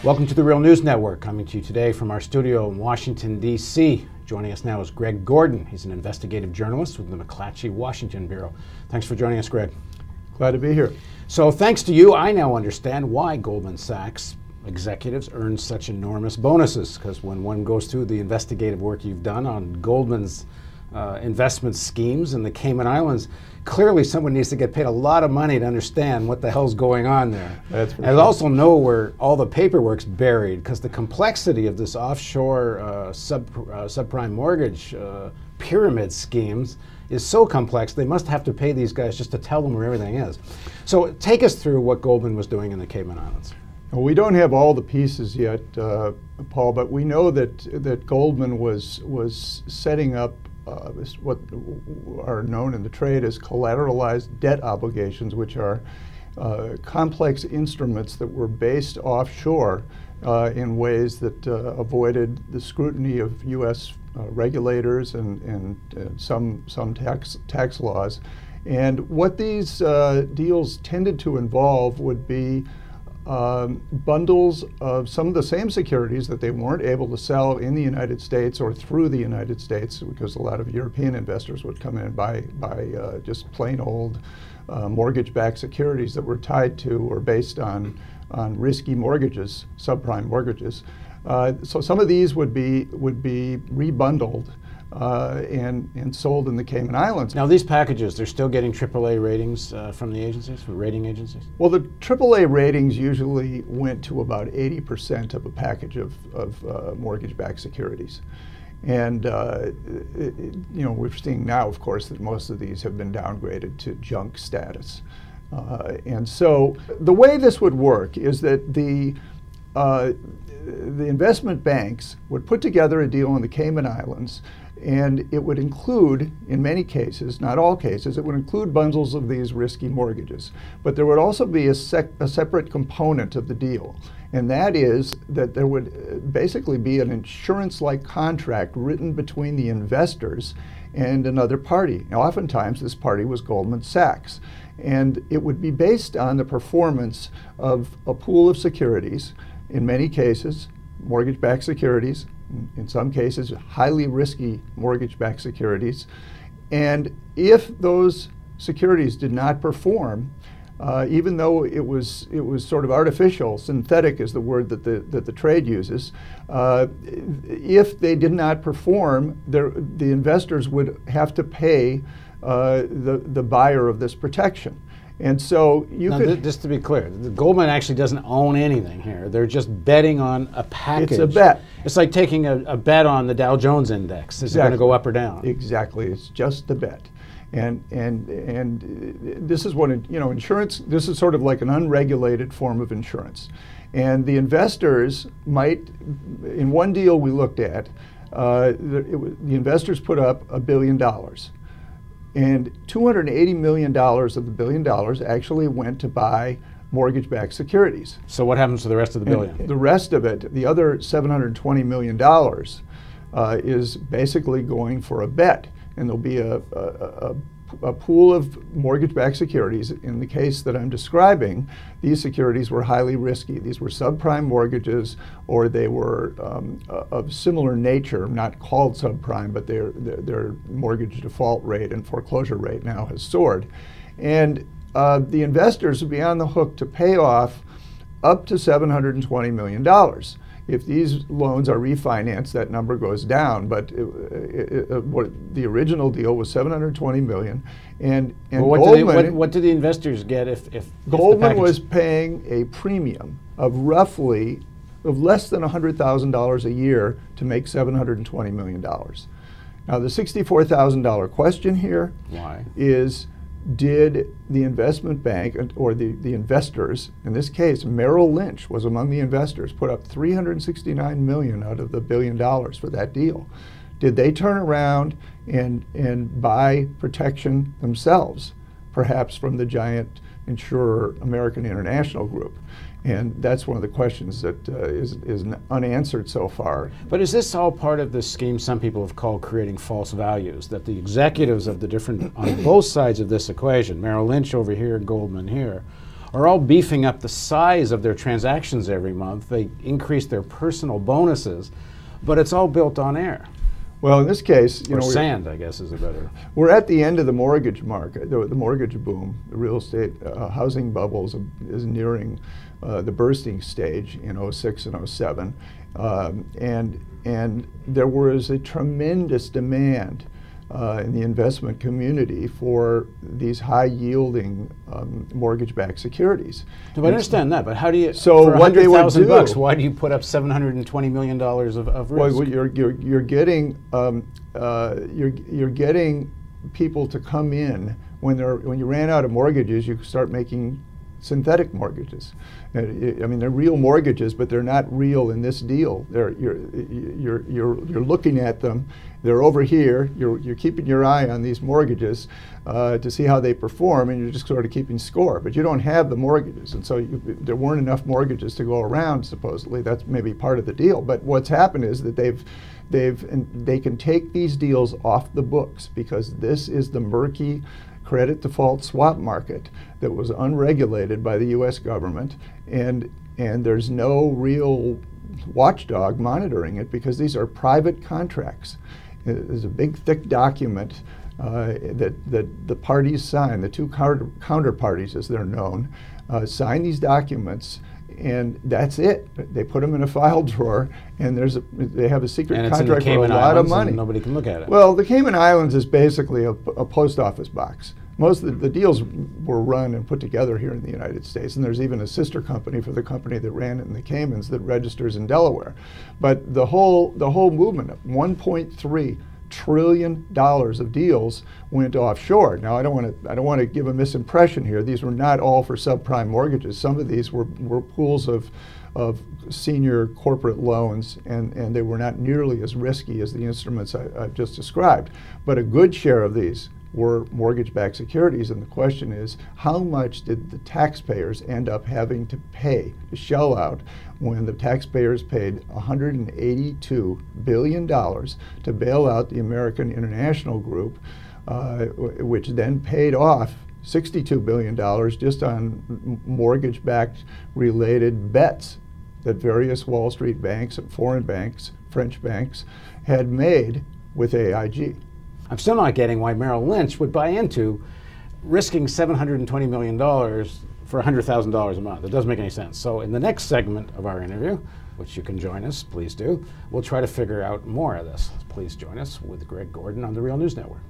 Welcome to the Real News Network, coming to you today from our studio in Washington, D.C. Joining us now is Greg Gordon. He's an investigative journalist with the McClatchy Washington Bureau. Thanks for joining us, Greg. Glad to be here. So thanks to you, I now understand why Goldman Sachs executives earn such enormous bonuses, because when one goes through the investigative work you've done on Goldman's investment schemes in the Cayman Islands, clearly someone needs to get paid a lot of money to understand what the hell's going on there. That's for and sure. also know where all the paperwork's buried, because the complexity of this offshore subprime mortgage pyramid schemes is so complex, they must have to pay these guys just to tell them where everything is. So take us through what Goldman was doing in the Cayman Islands. Well, we don't have all the pieces yet, Paul, but we know that Goldman was setting up what are known in the trade as collateralized debt obligations, which are complex instruments that were based offshore in ways that avoided the scrutiny of U.S. Regulators and some tax laws. And what these deals tended to involve would be bundles of some of the same securities that they weren't able to sell in the United States or through the United States, because a lot of European investors would come in and buy just plain old mortgage-backed securities that were tied to or based on risky mortgages, subprime mortgages. So some of these would be rebundled and sold in the Cayman Islands. Now these packages, they're still getting AAA ratings from the agencies, from rating agencies? Well, the AAA ratings usually went to about 80% of a package of mortgage-backed securities. And you know, we're seeing now, of course, that most of these have been downgraded to junk status. And so the way this would work is that the investment banks would put together a deal in the Cayman Islands, and it would include, in many cases, not all cases, it would include bundles of these risky mortgages. But there would also be a separate component of the deal, and that is that there would basically be an insurance-like contract written between the investors and another party. Now, oftentimes, this party was Goldman Sachs, and it would be based on the performance of a pool of securities, in many cases, mortgage-backed securities, in some cases, highly risky mortgage-backed securities. And if those securities did not perform, even though it was sort of artificial, synthetic is the word that the trade uses, if they did not perform, the investors would have to pay the buyer of this protection. And so just to be clear, Goldman actually doesn't own anything here. They're just betting on a package. It's a bet. It's like taking a bet on the Dow Jones index. Is it going to go up or down? Exactly. It's just a bet. And this is what, you know, insurance, this is sort of like an unregulated form of insurance. And the investors might, in one deal we looked at, the investors put up $1 billion. And $280 million of the $1 billion actually went to buy mortgage-backed securities. So what happens to the rest of the billion? And the rest of it, the other $720 million, is basically going for a bet. And there'll be a pool of mortgage-backed securities. In the case that I'm describing, these securities were highly risky. These were subprime mortgages, or they were of similar nature, not called subprime, but their mortgage default rate and foreclosure rate now has soared. And the investors would be on the hook to pay off up to $720 million. If these loans are refinanced, that number goes down, but the original deal was $720 million. And well, what do the investors get if Goldman was paying a premium of less than $100,000 a year to make $720 million. Now, the $64,000 question here is, did the investment bank or the investors, in this case Merrill Lynch was among the investors, put up $369 million out of the $1 billion for that deal? Did they turn around and buy protection themselves, perhaps from the giant insurer American International Group? And that's one of the questions that is unanswered so far. But is this all part of the scheme some people have called creating false values, that the executives of the different, on both sides of this equation, Merrill Lynch over here, Goldman here, are all beefing up the size of their transactions every month. They increase their personal bonuses, but it's all built on air. Well, in this case, or sand, I guess, is a better. We're at the end of the mortgage market, the mortgage boom. The real estate housing bubble is nearing the bursting stage in 06 and 07. And there was a tremendous demand in the investment community for these high-yielding mortgage-backed securities. No, I understand that, but how do you? So for what they would do? $100,000, why do you put up $720 million of risk? Well, you're getting people to come in when you ran out of mortgages. You start making synthetic mortgages. I mean, they're real mortgages, but they're not real in this deal. You're looking at them. They're over here. You're keeping your eye on these mortgages to see how they perform, and you're just sort of keeping score. But you don't have the mortgages, and so there weren't enough mortgages to go around. Supposedly, that's maybe part of the deal. But what's happened is that they can take these deals off the books because this is the murky credit default swap market that was unregulated by the U.S. government, and there's no real watchdog monitoring it because these are private contracts. There's a big, thick document that the parties sign, the two counterparties, as they're known, sign these documents, and that's it. They put them in a file drawer, and they have a secret contract for a lot of money. And nobody can look at it. Well, the Cayman Islands is basically a post office box. Most of the deals were run and put together here in the United States, and there's even a sister company for the company that ran it in the Caymans that registers in Delaware. But the whole movement of $1.3 trillion of deals went offshore. Now, I don't want to give a misimpression here. These were not all for subprime mortgages. Some of these were pools of senior corporate loans, and they were not nearly as risky as the instruments I've just described. But a good share of these were mortgage-backed securities, and the question is, how much did the taxpayers end up having to pay, to shell out, when the taxpayers paid $182 billion to bail out the American International Group, which then paid off $62 billion just on mortgage-backed related bets that various Wall Street banks and foreign banks, French banks, had made with AIG. I'm still not getting why Merrill Lynch would buy into risking $720 million for $100,000 a month. It doesn't make any sense. So in the next segment of our interview, which you can join us, please do, we'll try to figure out more of this. Please join us with Greg Gordon on the Real News Network.